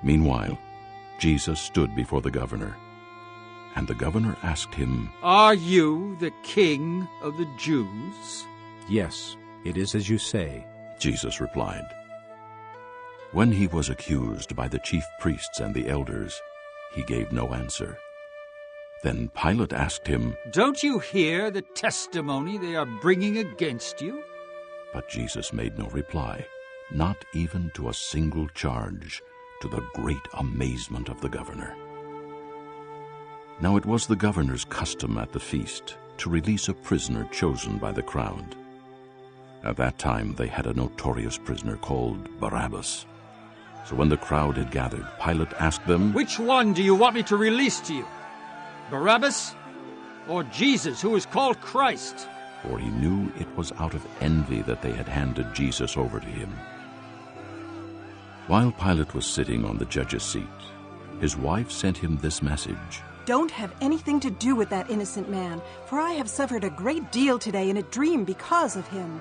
Meanwhile, Jesus stood before the governor, and the governor asked him, "Are you the king of the Jews?" "Yes, it is as you say." Jesus replied. When he was accused by the chief priests and the elders, he gave no answer. Then Pilate asked him, "Don't you hear the testimony they are bringing against you?" But Jesus made no reply, not even to a single charge, to the great amazement of the governor. Now it was the governor's custom at the feast to release a prisoner chosen by the crowd. At that time they had a notorious prisoner called Barabbas. So when the crowd had gathered, Pilate asked them, "Which one do you want me to release to you? Barabbas or Jesus, who is called Christ?" For he knew it was out of envy that they had handed Jesus over to him. While Pilate was sitting on the judge's seat, his wife sent him this message: "Don't have anything to do with that innocent man, for I have suffered a great deal today in a dream because of him."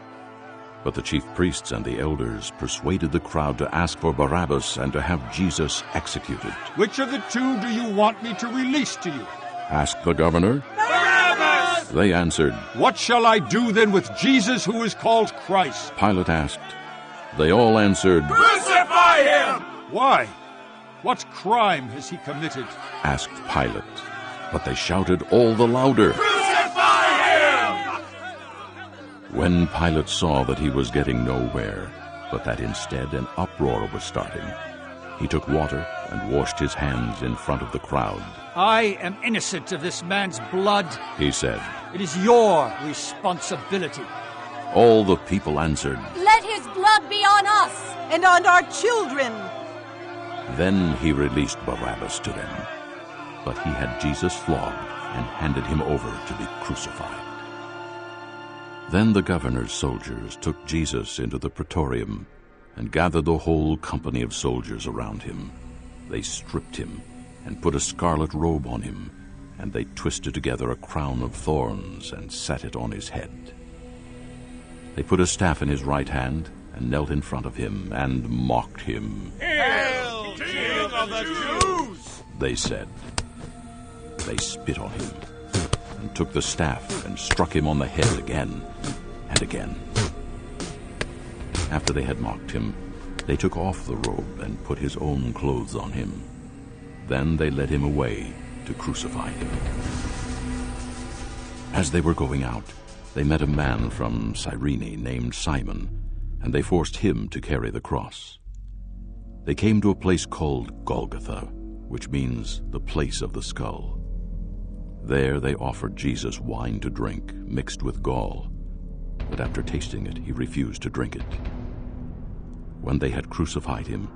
But the chief priests and the elders persuaded the crowd to ask for Barabbas and to have Jesus executed. "Which of the two do you want me to release to you?" asked the governor. "Barabbas!" They answered. "What shall I do then with Jesus, who is called Christ?" Pilate asked. They all answered, "Crucify him!" "Why? What crime has he committed?" asked Pilate. But they shouted all the louder, "Crucify him!" When Pilate saw that he was getting nowhere, but that instead an uproar was starting, he took water and washed his hands in front of the crowd. "I am innocent of this man's blood," he said. "It is your responsibility." All the people answered, "Let his blood be on us and on our children." Then he released Barabbas to them, but he had Jesus flogged and handed him over to be crucified. Then the governor's soldiers took Jesus into the praetorium and gathered the whole company of soldiers around him. They stripped him and put a scarlet robe on him, and they twisted together a crown of thorns and set it on his head. They put a staff in his right hand and knelt in front of him and mocked him. "Hail, King of the Jews!" they said. They spit on him and took the staff and struck him on the head again and again. After they had mocked him, they took off the robe and put his own clothes on him. Then they led him away to crucify him. As they were going out, they met a man from Cyrene named Simon, and they forced him to carry the cross. They came to a place called Golgotha, which means the place of the skull. There they offered Jesus wine to drink, mixed with gall, but after tasting it, he refused to drink it. When they had crucified him,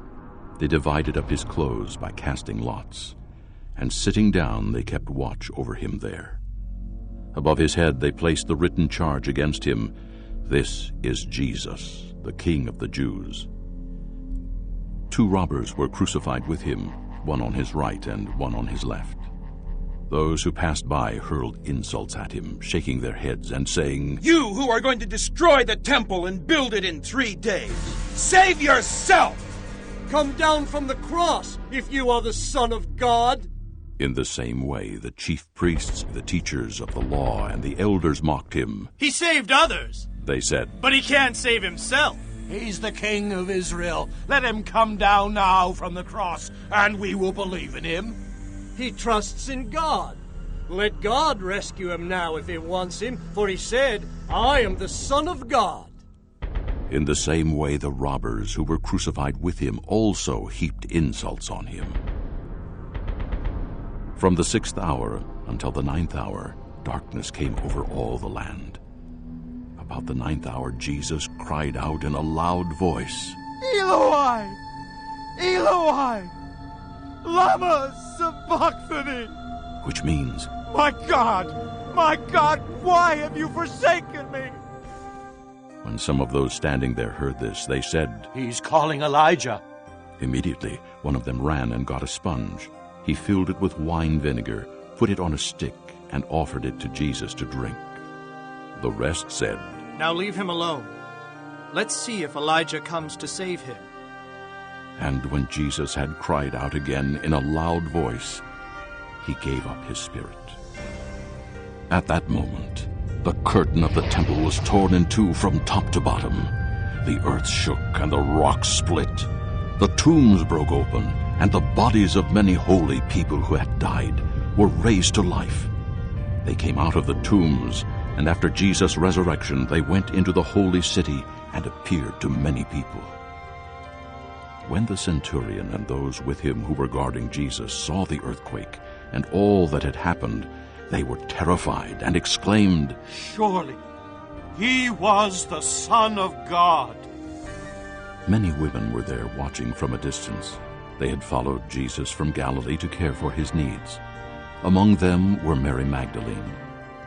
they divided up his clothes by casting lots, and sitting down they kept watch over him there. Above his head they placed the written charge against him, "This is Jesus, the King of the Jews." 2 robbers were crucified with him, one on his right and one on his left. Those who passed by hurled insults at him, shaking their heads and saying, "You who are going to destroy the temple and build it in 3 days, save yourself! Come down from the cross if you are the Son of God." In the same way, the chief priests, the teachers of the law, and the elders mocked him. "He saved others," they said, "but he can't save himself. He's the King of Israel. Let him come down now from the cross, and we will believe in him." He trusts in God. Let God rescue him now if he wants him, for he said, "I am the Son of God." In the same way, the robbers who were crucified with him also heaped insults on him. From the 6th hour until the 9th hour, darkness came over all the land. About the 9th hour, Jesus cried out in a loud voice, Eloi, Eloi, lama sabachthani, which means, my God, why have you forsaken me?" When some of those standing there heard this, they said, "He's calling Elijah." Immediately, one of them ran and got a sponge. He filled it with wine vinegar, put it on a stick, and offered it to Jesus to drink. The rest said, Now leave him alone. Let's see if Elijah comes to save him." And when Jesus had cried out again in a loud voice, he gave up his spirit. At that moment, the curtain of the temple was torn in two from top to bottom. The earth shook and the rocks split. The tombs broke open, and the bodies of many holy people who had died were raised to life. They came out of the tombs, and after Jesus' resurrection, they went into the holy city and appeared to many people. When the centurion and those with him who were guarding Jesus saw the earthquake and all that had happened, they were terrified and exclaimed, Surely he was the Son of God. Many women were there watching from a distance. They had followed Jesus from Galilee to care for his needs. Among them were Mary Magdalene,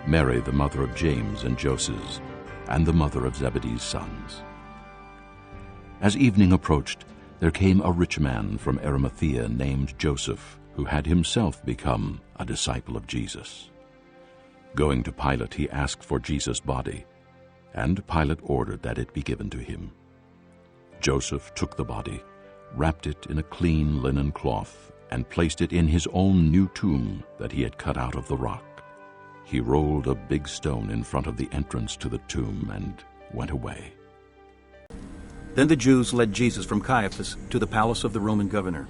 Mary the mother of James and Joses, and the mother of Zebedee's sons. As evening approached, there came a rich man from Arimathea named Joseph, who had himself become a disciple of Jesus. Going to Pilate, he asked for Jesus' body, and Pilate ordered that it be given to him. Joseph took the body, wrapped it in a clean linen cloth, and placed it in his own new tomb that he had cut out of the rock. He rolled a big stone in front of the entrance to the tomb and went away. Then the Jews led Jesus from Caiaphas to the palace of the Roman governor.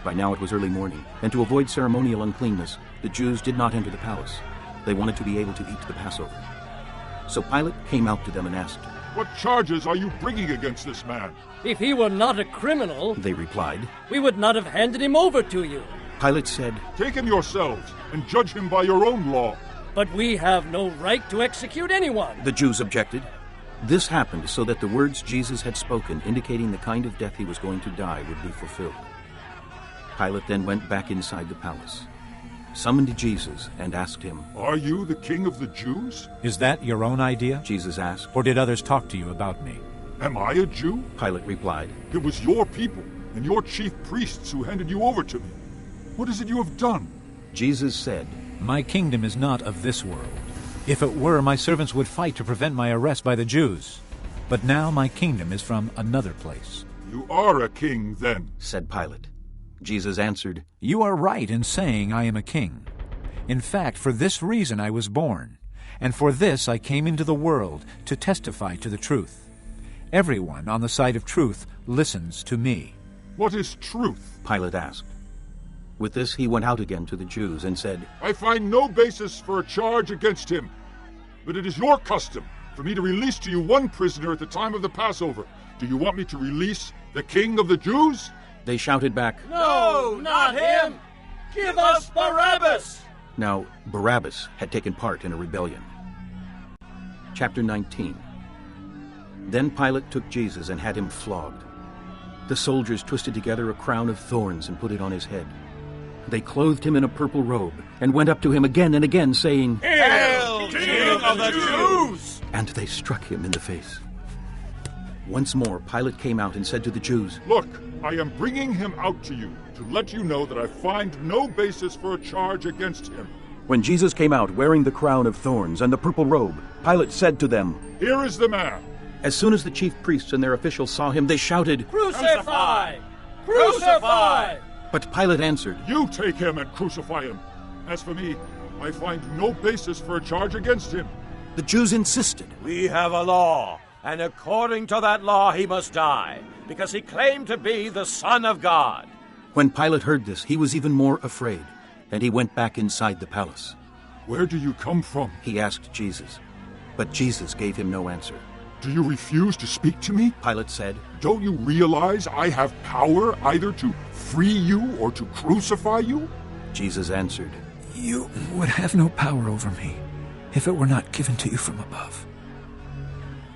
By now it was early morning, and to avoid ceremonial uncleanness, the Jews did not enter the palace. They wanted to be able to eat the Passover. So Pilate came out to them and asked, What charges are you bringing against this man? If he were not a criminal, they replied, we would not have handed him over to you. Pilate said, Take him yourselves and judge him by your own law. But we have no right to execute anyone. The Jews objected. This happened so that the words Jesus had spoken, indicating the kind of death he was going to die, would be fulfilled. Pilate then went back inside the palace, summoned Jesus, and asked him, Are you the king of the Jews? Is that your own idea? Jesus asked. Or did others talk to you about me? Am I a Jew? Pilate replied. It was your people and your chief priests who handed you over to me. What is it you have done? Jesus said, My kingdom is not of this world. If it were, my servants would fight to prevent my arrest by the Jews. But now my kingdom is from another place. You are a king, then, said Pilate. Jesus answered, You are right in saying I am a king. In fact, for this reason I was born, and for this I came into the world, to testify to the truth. Everyone on the side of truth listens to me. What is truth? Pilate asked. With this he went out again to the Jews and said, I find no basis for a charge against him, but it is your custom for me to release to you one prisoner at the time of the Passover. Do you want me to release the king of the Jews? They shouted back, No, not him! Give us Barabbas! Now Barabbas had taken part in a rebellion. Chapter 19. Then Pilate took Jesus and had him flogged. The soldiers twisted together a crown of thorns and put it on his head. They clothed him in a purple robe and went up to him again and again, saying, Hail, King of the Jews! And they struck him in the face. Once more Pilate came out and said to the Jews, Look, I am bringing him out to you to let you know that I find no basis for a charge against him. When Jesus came out wearing the crown of thorns and the purple robe, Pilate said to them, Here is the man. As soon as the chief priests and their officials saw him, they shouted, Crucify! Crucify! But Pilate answered, You take him and crucify him. As for me, I find no basis for a charge against him. The Jews insisted. We have a law, and according to that law he must die, because he claimed to be the Son of God. When Pilate heard this, he was even more afraid, and he went back inside the palace. Where do you come from? He asked Jesus. But Jesus gave him no answer. Do you refuse to speak to me? Pilate said. Don't you realize I have power either to free you or to crucify you? Jesus answered, You would have no power over me if it were not given to you from above.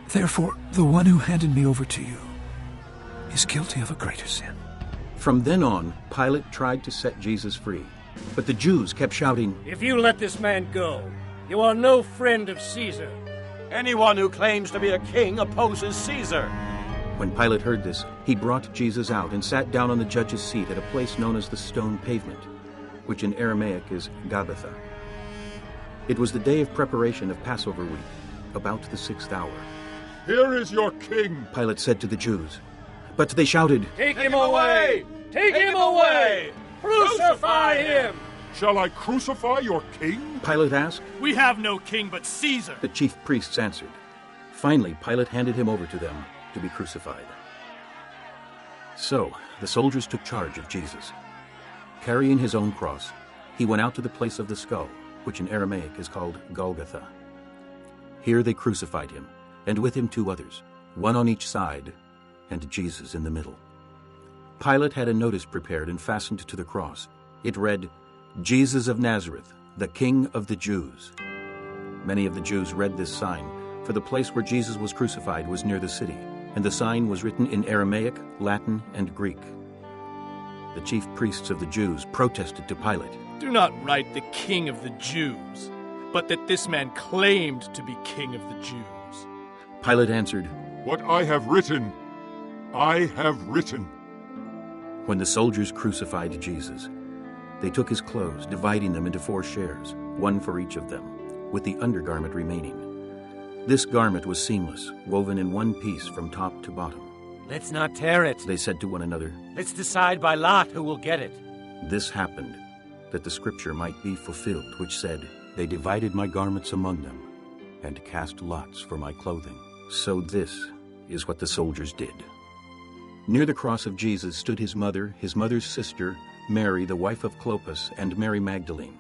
Therefore, the one who handed me over to you is guilty of a greater sin. From then on, Pilate tried to set Jesus free, but the Jews kept shouting, If you let this man go, you are no friend of Caesar. Anyone who claims to be a king opposes Caesar. When Pilate heard this, he brought Jesus out and sat down on the judge's seat at a place known as the Stone Pavement, which in Aramaic is Gabbatha. It was the day of preparation of Passover week, about the 6th hour. Here is your king, Pilate said to the Jews. But they shouted, "Take him away! Take him away! Crucify him!" Shall I crucify your king? Pilate asked. We have no king but Caesar. The chief priests answered. Finally, Pilate handed him over to them to be crucified. So, the soldiers took charge of Jesus. Carrying his own cross, he went out to the place of the skull, which in Aramaic is called Golgotha. Here they crucified him, and with him 2 others, one on each side, and Jesus in the middle. Pilate had a notice prepared and fastened to the cross. It read, "Jesus of Nazareth, the King of the Jews." Many of the Jews read this sign, for the place where Jesus was crucified was near the city, and the sign was written in Aramaic, Latin, and Greek. The chief priests of the Jews protested to Pilate, "Do not write the King of the Jews, but that this man claimed to be King of the Jews." Pilate answered, "What I have written, I have written." When the soldiers crucified Jesus, they took his clothes, dividing them into 4 shares, one for each of them, with the undergarment remaining. This garment was seamless, woven in one piece from top to bottom. "Let's not tear it," they said to one another. "Let's decide by lot who will get it." This happened, that the scripture might be fulfilled, which said, "They divided my garments among them, and cast lots for my clothing." So this is what the soldiers did. Near the cross of Jesus stood his mother's sister, Mary, the wife of Clopas, and Mary Magdalene.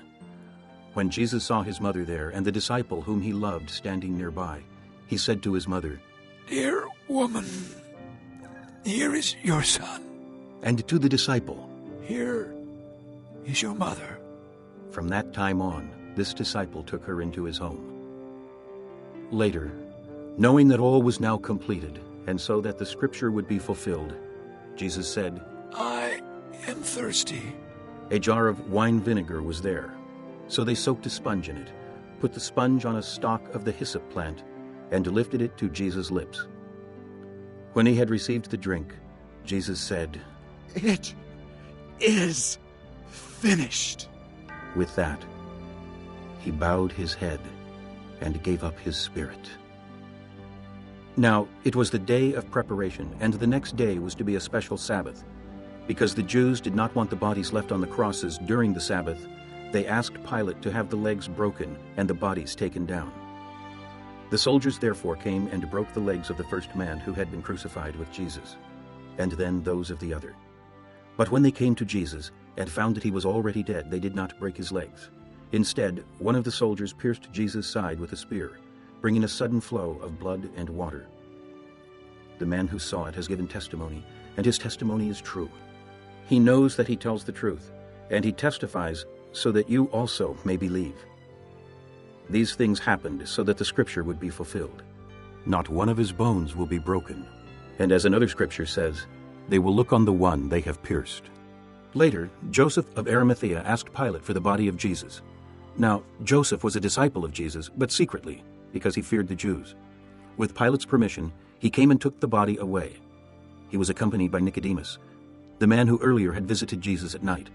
When Jesus saw his mother there, and the disciple whom he loved standing nearby, he said to his mother, "Dear woman, here is your son." And to the disciple, "Here is your mother." From that time on, this disciple took her into his home. Later, knowing that all was now completed, and so that the scripture would be fulfilled, Jesus said, "I am thirsty." A jar of wine vinegar was there. So they soaked a sponge in it, put the sponge on a stalk of the hyssop plant, and lifted it to Jesus' lips. When he had received the drink, Jesus said, "It is finished." With that, he bowed his head and gave up his spirit. Now, it was the day of preparation, and the next day was to be a special Sabbath. Because the Jews did not want the bodies left on the crosses during the Sabbath, they asked Pilate to have the legs broken and the bodies taken down. The soldiers therefore came and broke the legs of the first man who had been crucified with Jesus, and then those of the other. But when they came to Jesus and found that he was already dead, they did not break his legs. Instead, one of the soldiers pierced Jesus' side with a spear, bringing a sudden flow of blood and water. The man who saw it has given testimony, and his testimony is true. He knows that he tells the truth, and he testifies so that you also may believe. These things happened so that the scripture would be fulfilled. Not one of his bones will be broken. And as another scripture says, they will look on the one they have pierced. Later, Joseph of Arimathea asked Pilate for the body of Jesus. Now, Joseph was a disciple of Jesus, but secretly, because he feared the Jews. With Pilate's permission, he came and took the body away. He was accompanied by Nicodemus, the man who earlier had visited Jesus at night.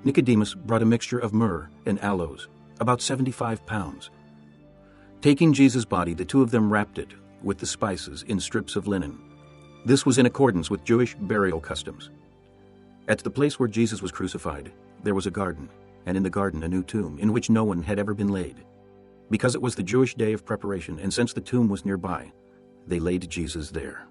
Nicodemus brought a mixture of myrrh and aloes, about 75 pounds. Taking Jesus' body, the 2 of them wrapped it with the spices in strips of linen. This was in accordance with Jewish burial customs. At the place where Jesus was crucified, there was a garden, and in the garden a new tomb, in which no one had ever been laid. Because it was the Jewish day of preparation, and since the tomb was nearby, they laid Jesus there.